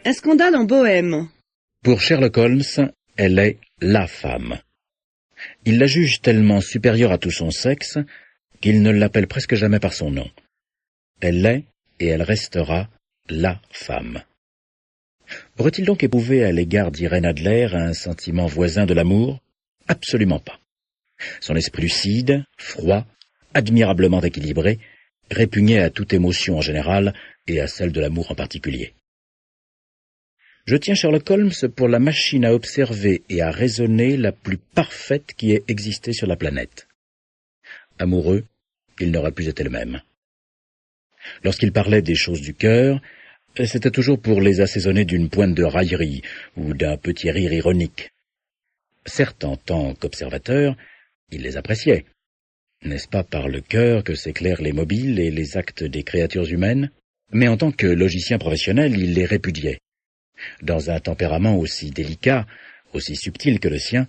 Un scandale en Bohême. Pour Sherlock Holmes, elle est la femme. Il la juge tellement supérieure à tout son sexe qu'il ne l'appelle presque jamais par son nom. Elle est et elle restera la femme. Aurait-il donc éprouvé à l'égard d'Irène Adler un sentiment voisin de l'amour? Absolument pas. Son esprit lucide, froid, admirablement équilibré, répugnait à toute émotion en général et à celle de l'amour en particulier. Je tiens Sherlock Holmes pour la machine à observer et à raisonner la plus parfaite qui ait existé sur la planète. Amoureux, il n'aurait plus été le même. Lorsqu'il parlait des choses du cœur, c'était toujours pour les assaisonner d'une pointe de raillerie ou d'un petit rire ironique. Certes, en tant qu'observateur, il les appréciait. N'est-ce pas par le cœur que s'éclairent les mobiles et les actes des créatures humaines? Mais en tant que logicien professionnel, il les répudiait. Dans un tempérament aussi délicat, aussi subtil que le sien,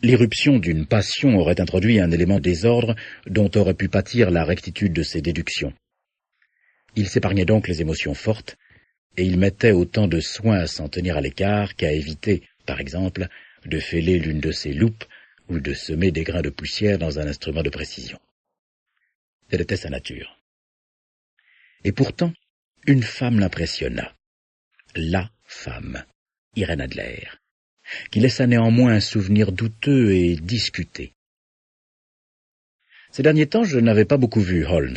l'irruption d'une passion aurait introduit un élément de désordre dont aurait pu pâtir la rectitude de ses déductions. Il s'épargnait donc les émotions fortes, et il mettait autant de soin à s'en tenir à l'écart qu'à éviter, par exemple, de fêler l'une de ses loupes ou de semer des grains de poussière dans un instrument de précision. Telle était sa nature. Et pourtant, une femme l'impressionna. La femme, Irène Adler, qui laissa néanmoins un souvenir douteux et discuté. Ces derniers temps, je n'avais pas beaucoup vu Holmes.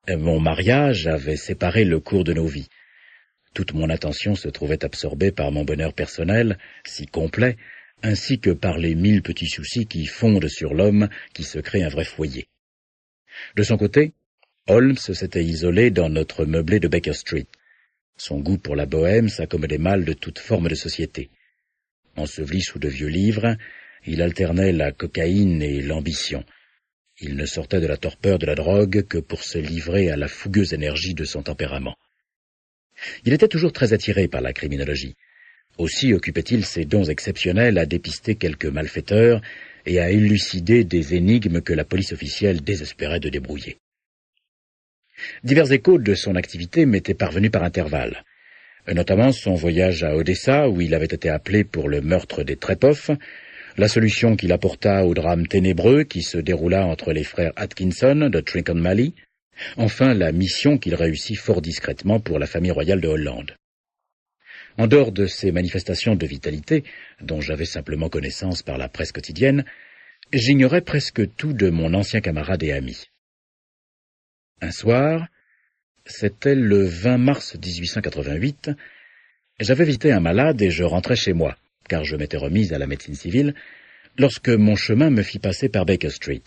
Mon mariage avait séparé le cours de nos vies. Toute mon attention se trouvait absorbée par mon bonheur personnel, si complet, ainsi que par les 1000 petits soucis qui fondent sur l'homme qui se crée un vrai foyer. De son côté, Holmes s'était isolé dans notre meublé de Baker Street. Son goût pour la bohème s'accommodait mal de toute forme de société. Enseveli sous de vieux livres, il alternait la cocaïne et l'ambition. Il ne sortait de la torpeur de la drogue que pour se livrer à la fougueuse énergie de son tempérament. Il était toujours très attiré par la criminologie. Aussi occupait-il ses dons exceptionnels à dépister quelques malfaiteurs et à élucider des énigmes que la police officielle désespérait de débrouiller. Divers échos de son activité m'étaient parvenus par intervalles, notamment son voyage à Odessa où il avait été appelé pour le meurtre des Trepov, la solution qu'il apporta au drame ténébreux qui se déroula entre les frères Atkinson de Trincomalee, enfin la mission qu'il réussit fort discrètement pour la famille royale de Hollande. En dehors de ces manifestations de vitalité, dont j'avais simplement connaissance par la presse quotidienne, j'ignorais presque tout de mon ancien camarade et ami. Un soir, c'était le 20 mars 1888, j'avais visité un malade et je rentrais chez moi, car je m'étais remise à la médecine civile, lorsque mon chemin me fit passer par Baker Street.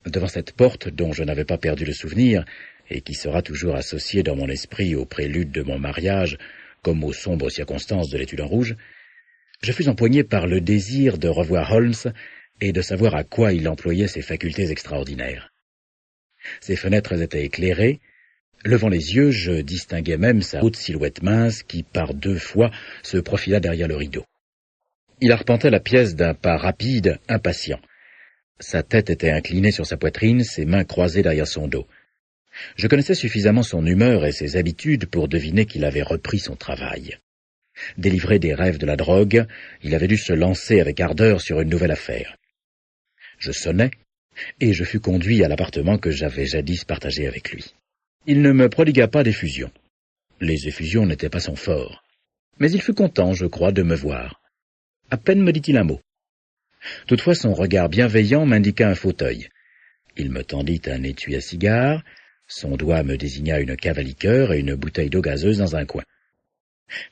Devant cette porte dont je n'avais pas perdu le souvenir, et qui sera toujours associée dans mon esprit au prélude de mon mariage, comme aux sombres circonstances de l'étude en rouge, je fus empoigné par le désir de revoir Holmes et de savoir à quoi il employait ses facultés extraordinaires. Ses fenêtres étaient éclairées. Levant les yeux, je distinguais même sa haute silhouette mince qui, par 2 fois, se profila derrière le rideau. Il arpentait la pièce d'un pas rapide, impatient. Sa tête était inclinée sur sa poitrine, ses mains croisées derrière son dos. Je connaissais suffisamment son humeur et ses habitudes pour deviner qu'il avait repris son travail. Délivré des rêves de la drogue, il avait dû se lancer avec ardeur sur une nouvelle affaire. Je sonnai, et je fus conduit à l'appartement que j'avais jadis partagé avec lui. Il ne me prodigua pas d'effusion. Les effusions n'étaient pas son fort. Mais il fut content, je crois, de me voir. À peine me dit-il un mot. Toutefois, son regard bienveillant m'indiqua un fauteuil. Il me tendit un étui à cigare, son doigt me désigna une cave à liqueur et une bouteille d'eau gazeuse dans un coin.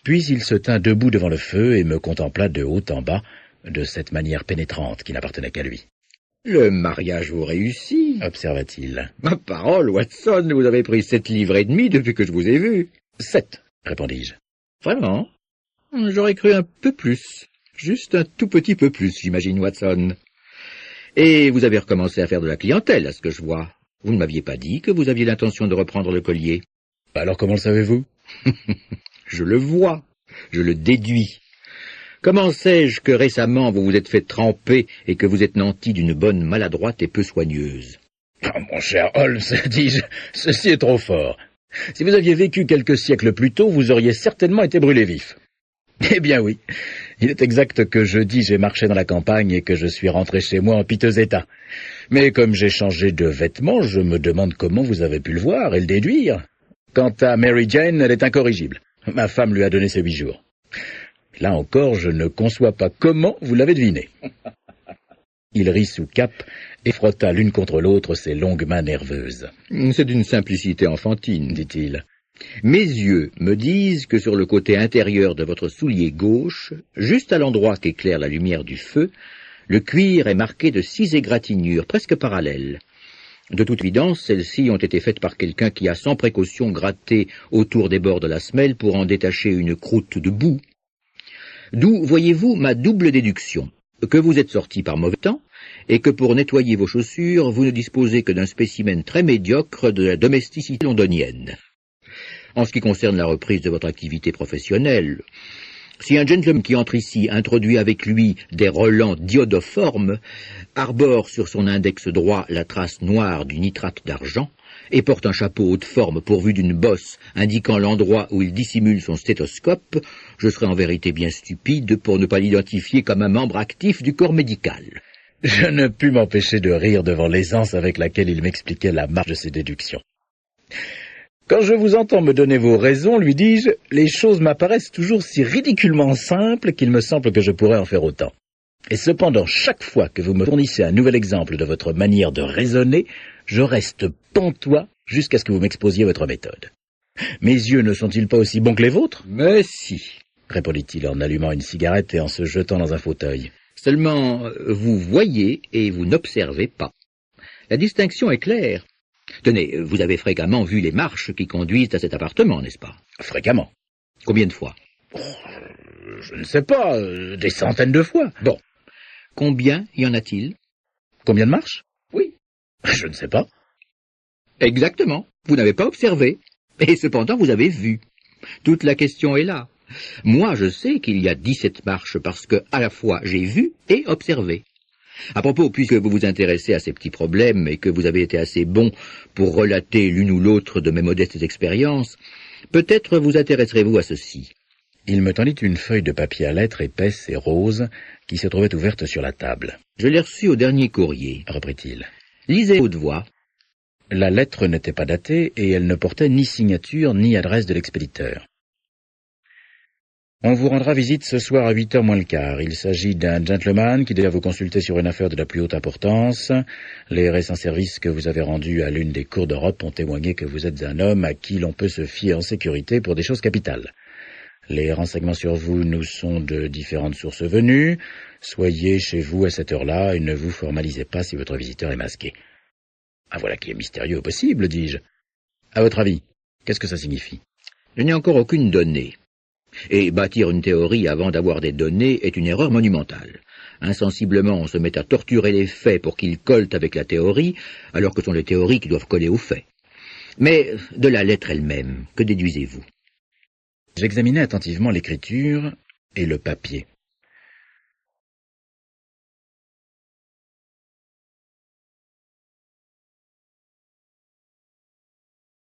Puis il se tint debout devant le feu et me contempla de haut en bas, de cette manière pénétrante qui n'appartenait qu'à lui. « Le mariage vous réussit, » observa-t-il. « Ma parole, Watson, vous avez pris 7 livres et demi depuis que je vous ai vu. »« 7, répondis-je. »« Vraiment? J'aurais cru un peu plus. Juste un tout petit peu plus, j'imagine, Watson. Et vous avez recommencé à faire de la clientèle, à ce que je vois. Vous ne m'aviez pas dit que vous aviez l'intention de reprendre le collier. »« Alors comment le savez-vous ?»« Je le vois, je le déduis. Comment sais-je que récemment vous vous êtes fait tremper et que vous êtes nanti d'une bonne maladroite et peu soigneuse ? » « Mon cher Holmes, dis-je, ceci est trop fort. Si vous aviez vécu quelques siècles plus tôt, vous auriez certainement été brûlé vif. Eh bien oui, il est exact que jeudi j'ai marché dans la campagne et que je suis rentré chez moi en piteux état. Mais comme j'ai changé de vêtements, je me demande comment vous avez pu le voir et le déduire. Quant à Mary Jane, elle est incorrigible. Ma femme lui a donné ses 8 jours. Là encore, je ne conçois pas comment vous l'avez deviné. Il rit sous cape et frotta l'une contre l'autre ses longues mains nerveuses. C'est d'une simplicité enfantine, dit-il. Mes yeux me disent que sur le côté intérieur de votre soulier gauche, juste à l'endroit qu'éclaire la lumière du feu, le cuir est marqué de 6 égratignures presque parallèles. De toute évidence, celles-ci ont été faites par quelqu'un qui a sans précaution gratté autour des bords de la semelle pour en détacher une croûte de boue. D'où voyez-vous ma double déduction, que vous êtes sorti par mauvais temps, et que pour nettoyer vos chaussures, vous ne disposez que d'un spécimen très médiocre de la domesticité londonienne. En ce qui concerne la reprise de votre activité professionnelle, si un gentleman qui entre ici introduit avec lui des relents d'iodoforme, arbore sur son index droit la trace noire du nitrate d'argent, et porte un chapeau haute forme pourvu d'une bosse indiquant l'endroit où il dissimule son stéthoscope, je serais en vérité bien stupide pour ne pas l'identifier comme un membre actif du corps médical. Je ne pus m'empêcher de rire devant l'aisance avec laquelle il m'expliquait la marche de ses déductions. Quand je vous entends me donner vos raisons, lui dis-je, les choses m'apparaissent toujours si ridiculement simples qu'il me semble que je pourrais en faire autant. Et cependant, chaque fois que vous me fournissez un nouvel exemple de votre manière de raisonner, je reste pantois jusqu'à ce que vous m'exposiez votre méthode. Mes yeux ne sont-ils pas aussi bons que les vôtres? Mais si, répondit-il en allumant une cigarette et en se jetant dans un fauteuil. Seulement, vous voyez et vous n'observez pas. La distinction est claire. Tenez, vous avez fréquemment vu les marches qui conduisent à cet appartement, n'est-ce pas? Fréquemment. Combien de fois? Je ne sais pas, des centaines de fois. Bon. Combien y en a-t-il? Combien de marches? Oui. Je ne sais pas. Exactement. Vous n'avez pas observé. Et cependant, vous avez vu. Toute la question est là. Moi, je sais qu'il y a 17 marches parce que, à la fois, j'ai vu et observé. À propos, puisque vous vous intéressez à ces petits problèmes et que vous avez été assez bon pour relater l'une ou l'autre de mes modestes expériences, peut-être vous intéresserez-vous à ceci. Il me tendit une feuille de papier à lettres épaisse et rose qui se trouvait ouverte sur la table. Je l'ai reçue au dernier courrier, reprit-il. Lisez haute voix. La lettre n'était pas datée et elle ne portait ni signature ni adresse de l'expéditeur. On vous rendra visite ce soir à 8h moins le quart. Il s'agit d'un gentleman qui doit vous consulter sur une affaire de la plus haute importance. Les récents services que vous avez rendus à l'une des cours d'Europe ont témoigné que vous êtes un homme à qui l'on peut se fier en sécurité pour des choses capitales. Les renseignements sur vous nous sont de différentes sources venues. Soyez chez vous à cette heure-là et ne vous formalisez pas si votre visiteur est masqué. Ah, voilà qui est mystérieux au possible, dis-je. À votre avis, qu'est-ce que ça signifie? Je n'ai encore aucune donnée. Et bâtir une théorie avant d'avoir des données est une erreur monumentale. Insensiblement, on se met à torturer les faits pour qu'ils collent avec la théorie, alors que ce sont les théories qui doivent coller aux faits. Mais de la lettre elle-même, que déduisez-vous? J'examinais attentivement l'écriture et le papier.